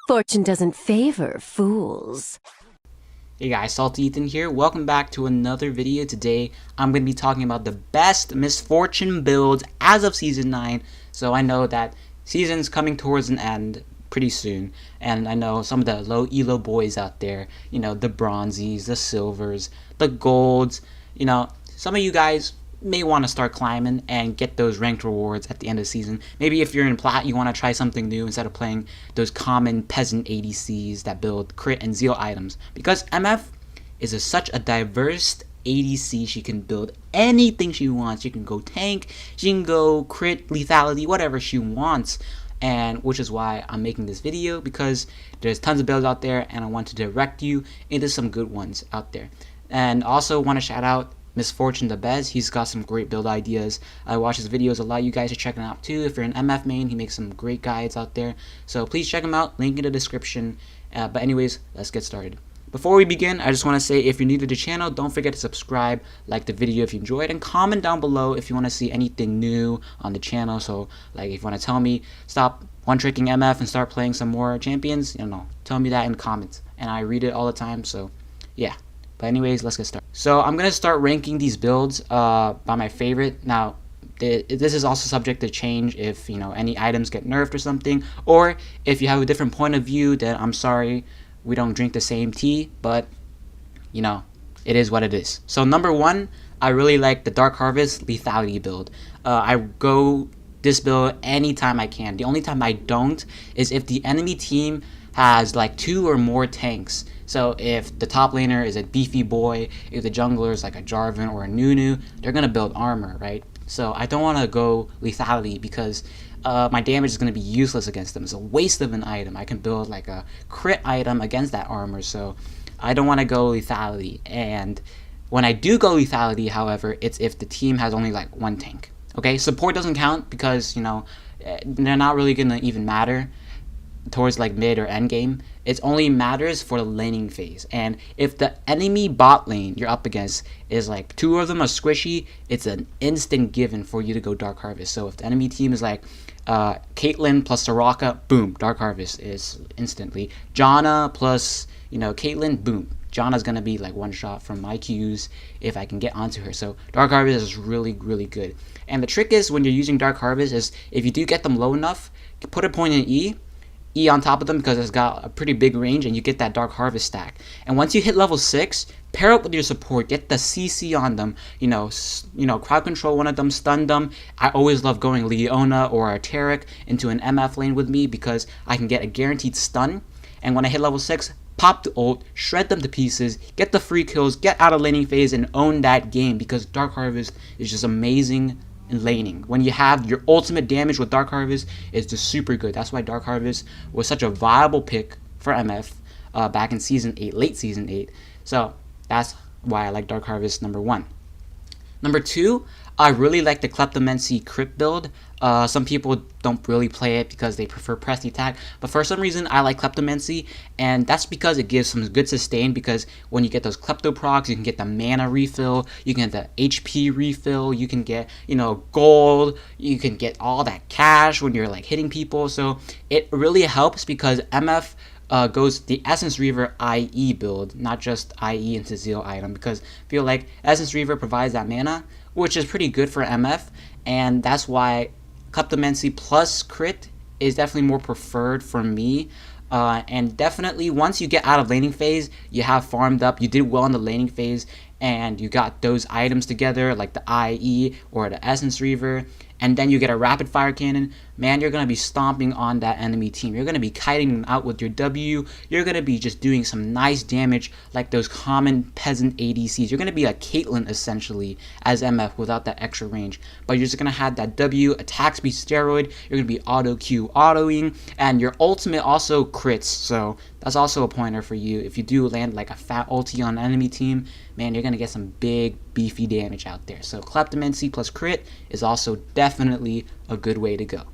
Fortune doesn't favor fools. Hey guys, Salty Ethan here. Welcome back to another video. Today, I'm going to be talking about the best Miss Fortune builds as of Season 9. So I know that season's coming towards an end pretty soon. And I know some of the low elo boys out there, the bronzies, the silvers, the golds, some of you guys may want to start climbing and get those ranked rewards at the end of the season. Maybe if you're in plat, you want to try something new instead of playing those common peasant ADCs that build crit and zeal items. Because MF is such a diverse ADC, she can build anything she wants. She can go tank, she can go crit, lethality, whatever she wants. And which is why I'm making this video, because there's tons of builds out there and I want to direct you into some good ones out there. And also want to shout out Miss Fortune the Bez. He's got some great build ideas. I watch his videos a lot. You guys should check him out too. If you're an MF main, he makes some great guides out there. So please check him out. Link in the description. But anyways, let's get started. Before we begin, I just want to say if you're new to the channel, don't forget to subscribe, like the video if you enjoyed, and comment down below if you want to see anything new on the channel. So like if you want to tell me stop one-tricking MF and start playing some more champions, tell me that in comments. And I read it all the time, so yeah. But anyways, let's get started. So I'm going to start ranking these builds by my favorite. Now, this is also subject to change if, any items get nerfed or something. Or if you have a different point of view, then I'm sorry, we don't drink the same tea. But, it is what it is. So number one, I really like the Dark Harvest lethality build. I go this build anytime I can. The only time I don't is if the enemy team has like 2 or more tanks. So if the top laner is a beefy boy, if the jungler is like a Jarvan or a Nunu, they're going to build armor, right? So I don't want to go lethality because my damage is going to be useless against them. It's a waste of an item. I can build like a crit item against that armor, so I don't want to go lethality. And when I do go lethality, however, it's if the team has only like 1 tank. Okay, support doesn't count because, they're not really going to even matter towards like mid or end game. It only matters for the laning phase. And if the enemy bot lane you're up against is like 2 of them are squishy, it's an instant given for you to go Dark Harvest. So if the enemy team is like Caitlyn plus Soraka, boom, Dark Harvest is instantly. Janna plus Caitlyn, boom, Janna's gonna be like one shot from my Qs if I can get onto her. So Dark Harvest is really, really good. And the trick is when you're using Dark Harvest is if you do get them low enough, put a point in E on top of them because it's got a pretty big range and you get that Dark Harvest stack. And once you hit level 6, pair up with your support, get the CC on them, crowd control one of them, stun them. I always love going Leona or a Taric into an MF lane with me because I can get a guaranteed stun. And when I hit level 6, pop the ult, shred them to pieces, get the free kills, get out of laning phase and own that game because Dark Harvest is just amazing in laning. When you have your ultimate damage with Dark Harvest, it's just super good. That's why Dark Harvest was such a viable pick for MF back in Season 8, late Season 8. So that's why I like Dark Harvest number 1. Number 2, I really like the Kleptomancy crit build. Some people don't really play it because they prefer press the attack, but for some reason I like Kleptomancy, and that's because it gives some good sustain, because when you get those Klepto procs, you can get the mana refill, you can get the HP refill, you can get, gold, you can get all that cash when you're like hitting people. So it really helps because MF goes the Essence Reaver IE build, not just IE into Zeal item, because I feel like Essence Reaver provides that mana, which is pretty good for MF, and that's why Kleptomancy plus crit is definitely more preferred for me. And definitely once you get out of laning phase, you have farmed up, you did well in the laning phase, and you got those items together like the IE or the Essence Reaver, and then you get a rapid fire cannon, man, you're going to be stomping on that enemy team. You're going to be kiting them out with your W. You're going to be just doing some nice damage like those common peasant ADCs. You're going to be like Caitlyn essentially as MF without that extra range. But you're just going to have that W, attack speed steroid. You're going to be auto Q autoing, and your ultimate also crits. So that's also a pointer for you. If you do land like a fat ulti on an enemy team, man, you're going to get some big beefy damage out there. So Kleptomancy plus crit is also definitely a good way to go.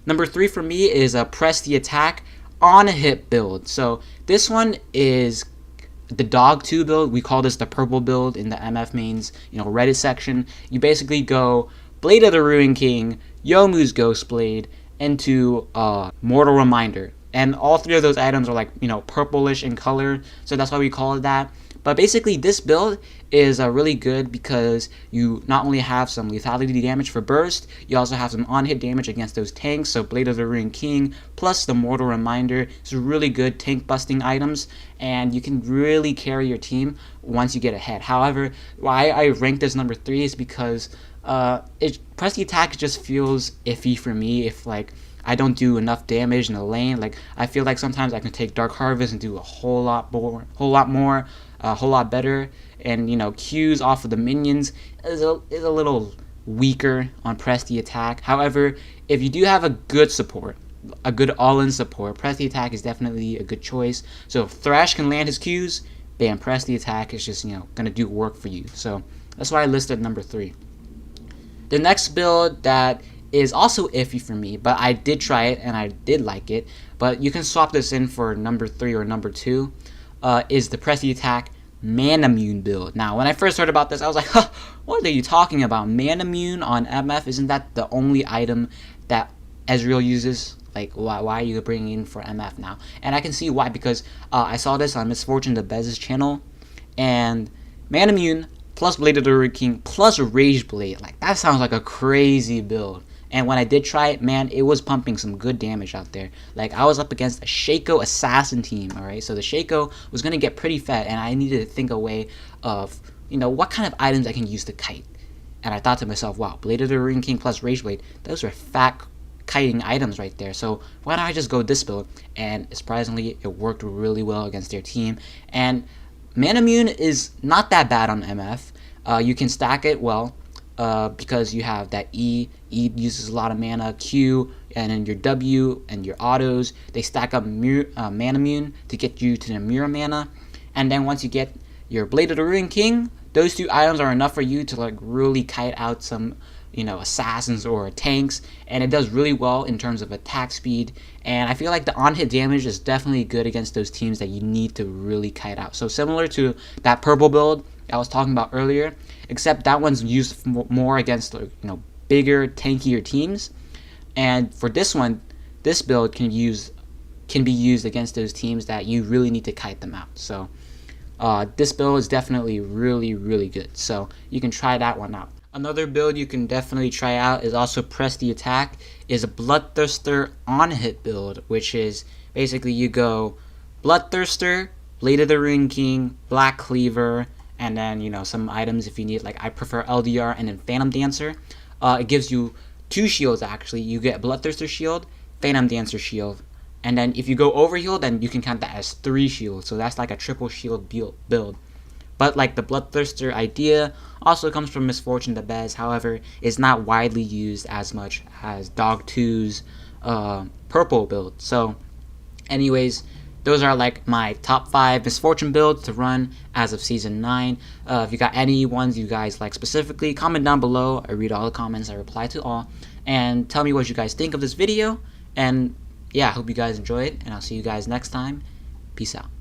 Number 3 for me is a press the attack on a hit build. So this one is the Dog 2 build. We call this the purple build in the MF mains, Reddit section. You basically go Blade of the Ruined King, Youmuu's Ghost Blade into Mortal Reminder. and all three of those items are like, you know, purplish in color, so that's why we call it that. But basically, this build is really good because you not only have some lethality damage for burst, you also have some on-hit damage against those tanks. So Blade of the Ruined King plus the Mortal Reminder is really good tank busting items, and you can really carry your team once you get ahead. However, why I rank this number 3 is because Press the Attack just feels iffy for me if like I don't do enough damage in the lane. Like I feel like sometimes I can take Dark Harvest and do a whole lot more, a whole lot better. And you know, Q's off of the minions is a little weaker on Press the Attack. However, if you do have a good support, a good all-in support, Press the Attack is definitely a good choice. So if Thresh can land his Q's, bam, Press the Attack is just, you know, gonna do work for you. So that's why I listed number 3. The next build that is also iffy for me, but I did try it and I did like it, but you can swap this in for number 3 or number 2, is the Press the Attack Manamune build. Now, when I first heard about this, I was like, huh, what are you talking about? Manamune on MF? Isn't that the only item that Ezreal uses? Like, why are you bringing in for MF now? And I can see why, because I saw this on Miss Fortune the Bez's channel, and Manamune plus Blade of the Ruined King plus Rage Blade, like that sounds like a crazy build. And when I did try it, man, it was pumping some good damage out there. Like, I was up against a Shaco assassin team, alright? So the Shaco was going to get pretty fat, and I needed to think a way of, you know, what kind of items I can use to kite. And I thought to myself, wow, Blade of the Ruined King plus Rage Blade, those are fat kiting items right there. So why don't I just go this build? And surprisingly, it worked really well against their team. And Manamune is not that bad on MF. You can stack it well. Because you have that E uses a lot of mana, Q, and then your W and your autos, they stack up Manamune to get you to the mirror mana. And then once you get your Blade of the Ruined King, those 2 items are enough for you to like really kite out some, you know, assassins or tanks, and it does really well in terms of attack speed. And I feel like the on-hit damage is definitely good against those teams that you need to really kite out. So similar to that purple build I was talking about earlier, except that one's used more against, you know, bigger, tankier teams. And for this one, this build can be used against those teams that you really need to kite them out. So this build is definitely really, really good. So you can try that one out. Another build you can definitely try out is also Press the Attack, is a Bloodthirster on-hit build, which is basically you go Bloodthirster, Blade of the Ruined King, Black Cleaver, and then, you know, some items if you need. Like I prefer LDR and then Phantom Dancer. It gives you 2 shields actually. You get Bloodthirster shield, Phantom Dancer shield, and then if you go overheal, then you can count that as 3 shields. So that's like a triple shield build. But like the Bloodthirster idea also comes from Miss Fortune the Bez. However, it's not widely used as much as Dog 2's purple build. So anyways, those are like my top 5 Miss Fortune builds to run as of Season 9. If you got any ones you guys like specifically, comment down below. I read all the comments, I reply to all. And tell me what you guys think of this video. And yeah, I hope you guys enjoyed, and I'll see you guys next time. Peace out.